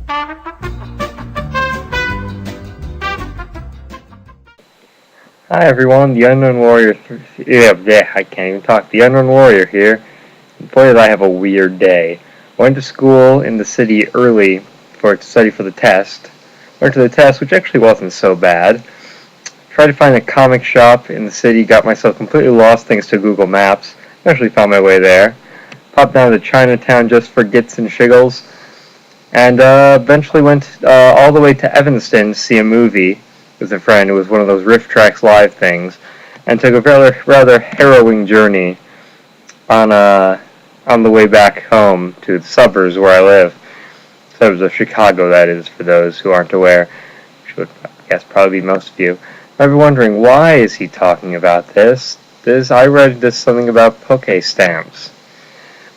Hi everyone, the Unknown Warrior. I can't even talk. The Unknown Warrior here. Boy, did I have a weird day. Went to school in the city early to study for the test. Went to the test, which actually wasn't so bad. Tried to find a comic shop in the city. Got myself completely lost thanks to Google Maps. Eventually found my way there. Popped down to Chinatown just for gits and shiggles. And eventually went all the way to Evanston to see a movie with a friend. It was one of those Riff Tracks live things, and took a rather harrowing journey on the way back home to the suburbs where I live. Suburbs of Chicago, that is, for those who aren't aware. Which would, I guess, probably be most of you. I'd be wondering, why is he talking about this? I read this something about Poke Stamps.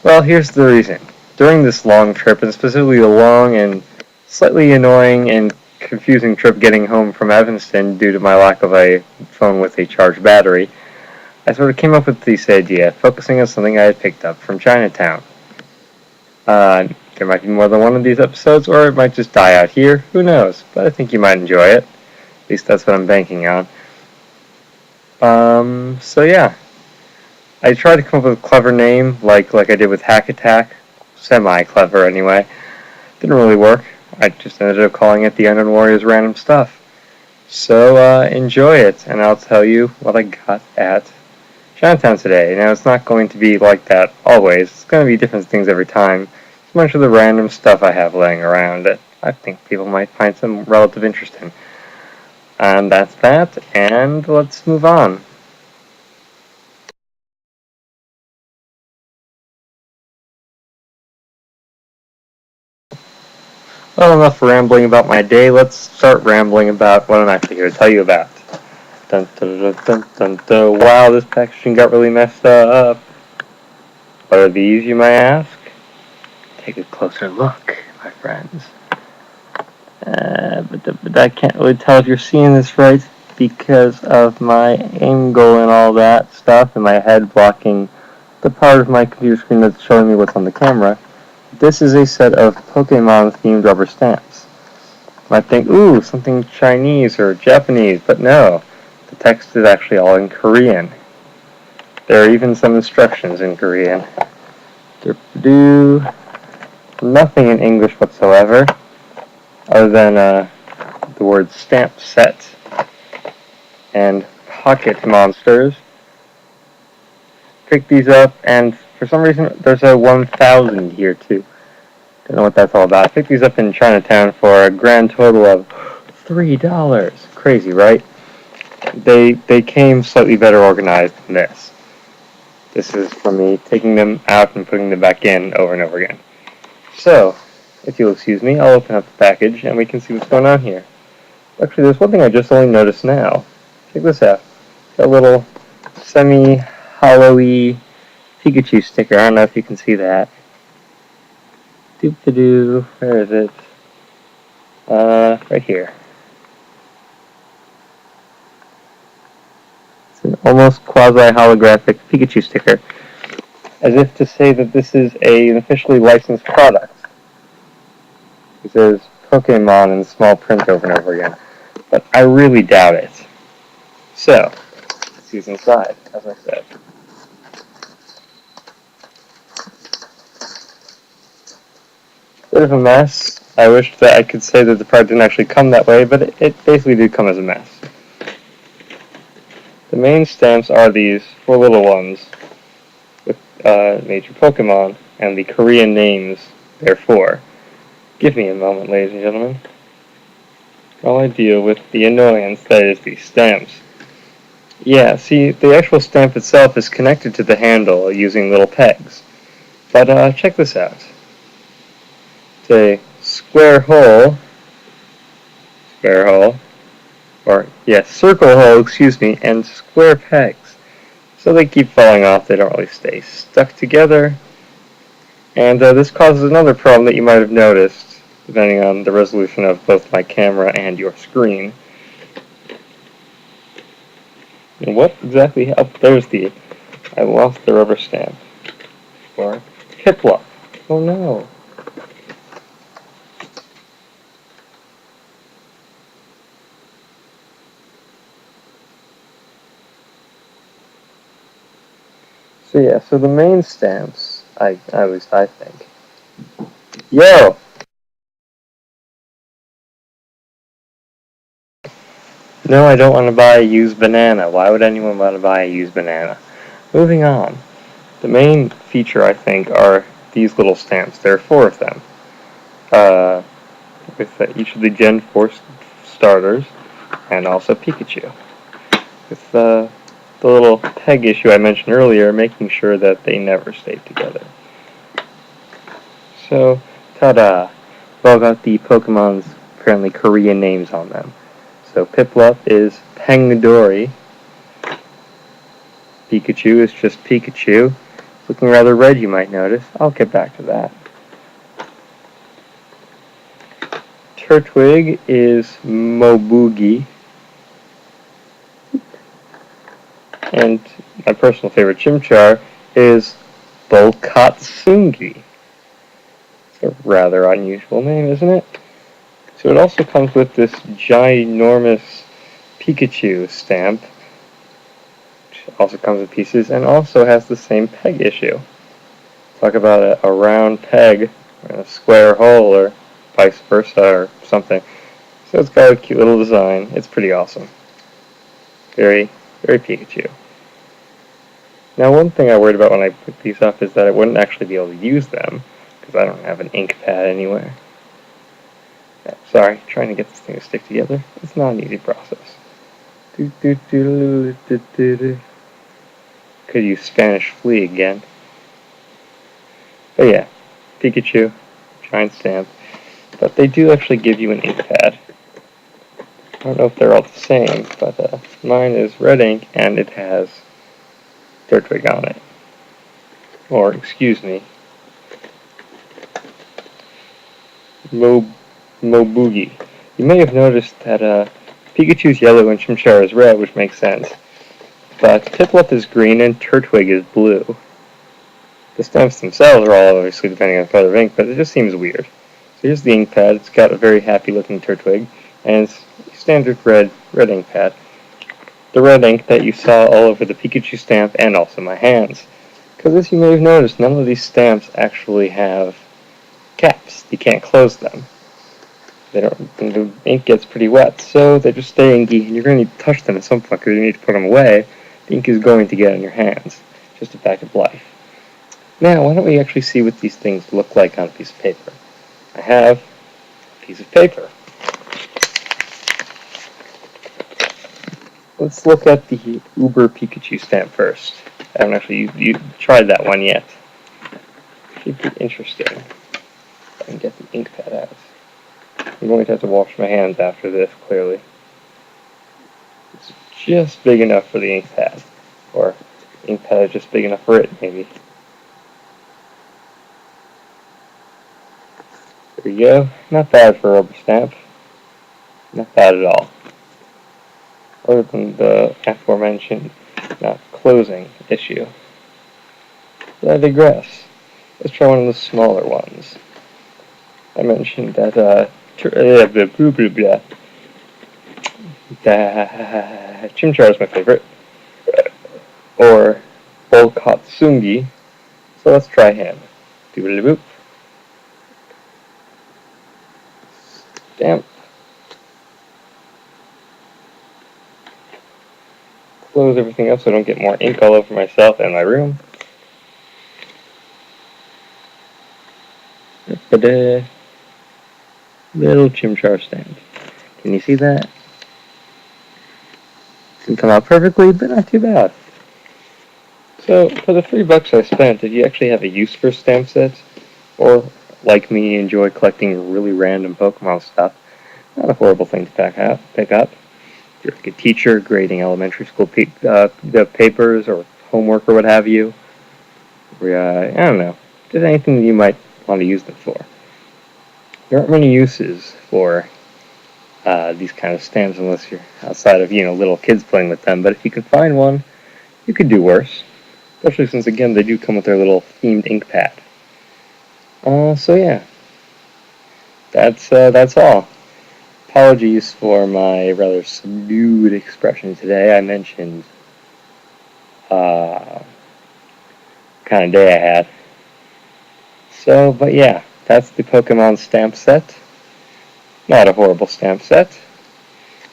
Well, here's the reason. During this long trip, and specifically the long and slightly annoying and confusing trip getting home from Evanston due to my lack of a phone with a charged battery, I sort of came up with this idea, focusing on something I had picked up from Chinatown. There might be more than one of these episodes, or it might just die out here, who knows, but I think you might enjoy it. At least that's what I'm banking on. So yeah. I tried to come up with a clever name, like I did with Hack Attack. Semi-clever, anyway. Didn't really work. I just ended up calling it the Unknown Warrior's Random Stuff. So, enjoy it, and I'll tell you what I got at Chinatown today. Now, it's not going to be like that always. It's going to be different things every time. It's a bunch of the random stuff I have laying around that I think people might find some relative interest in. And that's that, and let's move on. Well, enough rambling about my day. Let's start rambling about what I'm actually here to tell you about. Dun, dun, dun, dun, dun, dun. Wow, this packaging got really messed up. What are these, you may ask? Take a closer look, my friends. But I can't really tell if you're seeing this right because of my angle and all that stuff and my head blocking the part of my computer screen that's showing me what's on the camera. This is a set of Pokemon-themed rubber stamps. You might think, ooh, something Chinese or Japanese, but no. The text is actually all in Korean. There are even some instructions in Korean. Nothing in English whatsoever, other than the word stamp set and pocket monsters. Pick these up, and for some reason there's a 1,000 here too. Don't know what that's all about. I picked these up in Chinatown for a grand total of $3. Crazy, right? They came slightly better organized than this. This is for me taking them out and putting them back in over and over again. So, if you'll excuse me, I'll open up the package and we can see what's going on here. Actually, there's one thing I just only noticed now. Check this out. Got a little semi-hollow-y Pikachu sticker. I don't know if you can see that. Doop-a-doo. Where is it? Right here. It's an almost quasi-holographic Pikachu sticker, as if to say that this is an officially licensed product. It says Pokemon in small print over and over again, but I really doubt it. So, let's see what's inside, as I said. Bit of a mess. I wish that I could say that the product didn't actually come that way, but it basically did come as a mess. The main stamps are these 4 little ones with major Pokemon and the Korean names, therefore. Give me a moment, ladies and gentlemen, while I deal with the annoyance that is these stamps. Yeah, see, the actual stamp itself is connected to the handle using little pegs. But check this out. It's a circle hole, and square pegs. So they keep falling off, they don't really stay stuck together. And this causes another problem that you might have noticed, depending on the resolution of both my camera and your screen. And what exactly happened? I lost the rubber stamp. For Piplup. Oh no. So yeah, so the main stamps, at least I think. Yo! No, I don't want to buy a used banana. Why would anyone want to buy a used banana? Moving on. The main feature, I think, are these little stamps. There are 4 of them. With each of the Gen 4 starters, and also Pikachu. With the little peg issue I mentioned earlier, making sure that they never stay together. So, ta-da! We've all got the Pokemon's apparently Korean names on them. So Piplup is Pangdori. Pikachu is just Pikachu. It's looking rather red, you might notice. I'll get back to that. Turtwig is Mobugi. And my personal favorite Chimchar is Bolkatsungi. It's a rather unusual name, isn't it? So it also comes with this ginormous Pikachu stamp, which also comes with pieces, and also has the same peg issue. Talk about a round peg and a square hole, or vice versa, or something. So it's got a cute little design. It's pretty awesome. Very, very Pikachu. Now, one thing I worried about when I put these up is that I wouldn't actually be able to use them, because I don't have an ink pad anywhere. Yeah, sorry, trying to get this thing to stick together. It's not an easy process. Could use Spanish Flea again. But yeah, Pikachu, giant stamp. But they do actually give you an ink pad. I don't know if they're all the same, but mine is red ink and it has Turtwig on it. Or, excuse me, Mobugi. You may have noticed that Pikachu's yellow and Chimchar is red, which makes sense. But Piplup is green and Turtwig is blue. The stamps themselves are all obviously depending on the color of ink, but it just seems weird. So here's the ink pad. It's got a very happy looking Turtwig, and it's standard red ink pad. The red ink that you saw all over the Pikachu stamp and also my hands. Because as you may have noticed, none of these stamps actually have caps. You can't close them. They don't. The ink gets pretty wet, so they just stay inky, and you're going to need to touch them at some point because you need to put them away. The ink is going to get on your hands. Just a fact of life. Now, why don't we actually see what these things look like on a piece of paper? I have a piece of paper. Let's look at the Uber Pikachu stamp first. I haven't actually you tried that one yet. Should be interesting. If I can get the ink pad out. I'm going to have to wash my hands after this, clearly. It's just big enough for the ink pad. Or ink pad is just big enough for it, maybe. There you go. Not bad for a rubber stamp. Not bad at all. Other than the aforementioned not closing issue. But I digress. Let's try one of the smaller ones. I mentioned that Chimchar is my favorite, or Bolkatsungi. So let's try him. Doodly boop. Stamp. Close everything up so I don't get more ink all over myself and my room. Little Chimchar stamp. Can you see that? Didn't come out perfectly, but not too bad. So, for the $3 I spent, if you actually have a use for stamp sets, or like me, enjoy collecting really random Pokemon stuff, not a horrible thing to pick up. If you're like a teacher grading elementary school the papers or homework or what have you, or, I don't know, just anything that you might want to use them for. There aren't many uses for these kind of stamps unless you're outside of, little kids playing with them, but if you can find one, you could do worse. Especially since, again, they do come with their little themed ink pad. So yeah, that's all. Apologies for my rather subdued expression today. I mentioned kind of day I had. So, but yeah, that's the Pokemon stamp set. Not a horrible stamp set.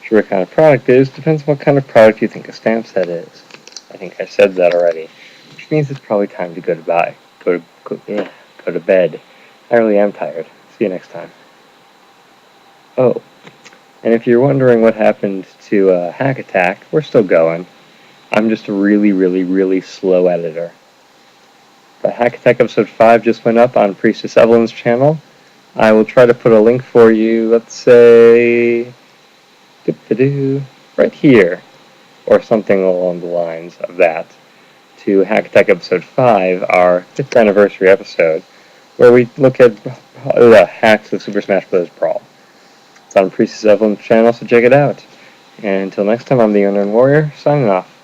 Sure, what kind of product it is depends on what kind of product you think a stamp set is. I think I said that already, which means it's probably time to go to bed. Go to bed. I really am tired. See you next time. Oh, and if you're wondering what happened to Hack Attack, we're still going. I'm just a really, really, really slow editor. But Hack Attack episode 5 just went up on Priestess Evelyn's channel. I will try to put a link for you, let's say, right here, or something along the lines of that, to Hack Attack episode 5, our 5th anniversary episode, where we look at hacks of Super Smash Bros. Brawl. It's on Priestess Evelyn's channel, so check it out. And until next time, I'm the Unknown Warrior, signing off.